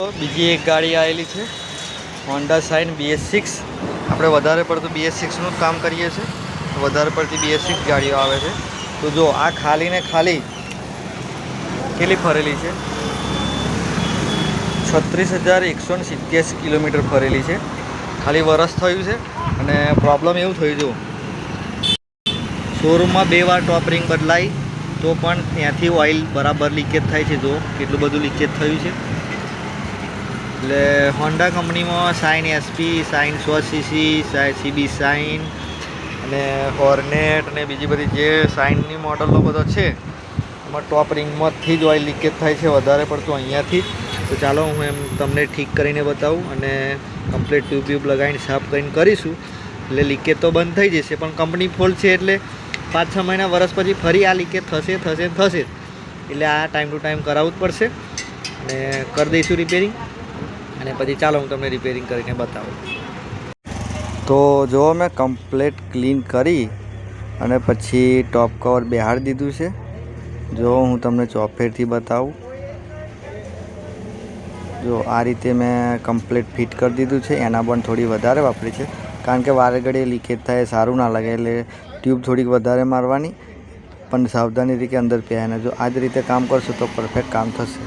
બીજી એક ગાડી આવેલી છે હોન્ડા શાઇન BS6। આપણે વધારે પડતું BS6નું જ કામ કરીએ છીએ, વધારે પડતી BS6 ગાડીઓ આવે છે। તો જો આ ખાલી ને ખાલી કેટલી ફરેલી છે, 36,187 કિલોમીટર ફરેલી છે। ખાલી વરસ થયું છે અને પ્રોબ્લેમ એવું થયું, જો શોરૂમમાં 2 વાર ટોપ રિંગ બદલાઈ તો પણ ત્યાંથી ઓઇલ બરાબર લીકેજ થાય છે। જો કેટલું બધું લીકેજ થયું છે। એટલે હોન્ડા કંપનીમાં shine SP, shine 100cc, CB shine અને હોર્નેટ અને બીજી બધી જે શાઇનની મોડલો બધો છે એમાં ટોપ રિંગમાંથી જ ઓઇલ લીકેજ થાય છે વધારે પડતું અહીંયાથી જ। તો ચાલો હું એમ તમને ઠીક કરીને બતાવું અને કમ્પ્લીટ ટ્યુબ લગાવીને સાફ કરીને કરીશું એટલે લીકેજ તો બંધ થઈ જશે। પણ કંપની ફોલ્ટ છે એટલે 5-6 મહિના વર્ષ પછી ફરી આ લીકેજ થશે। એટલે આ ટાઈમ ટુ ટાઈમ કરાવવું જ પડશે અને કરી દઈશું રિપેરિંગ। અને પછી ચાલો હું તમને રિપેરિંગ કરીને બતાવું। તો જો મેં કમ્પ્લીટ ક્લીન કરી અને પછી ટોપ કવર બેહાડી દીધું છે। જો હું તમને ચોફેરથી બતાવું, જો આ રીતે મેં કમ્પ્લીટ ફિટ કરી દીધું છે। એના પણ થોડી વધારે વાપરી છે કારણ કે વારે ઘડીએ લીકેજ થાય સારું ના લાગે, એટલે ટ્યુબ થોડીક વધારે મારવાની, પણ સાવધાની રીતે અંદર પહેરાને જો આ જ રીતે કામ કરશો તો પરફેક્ટ કામ થશે।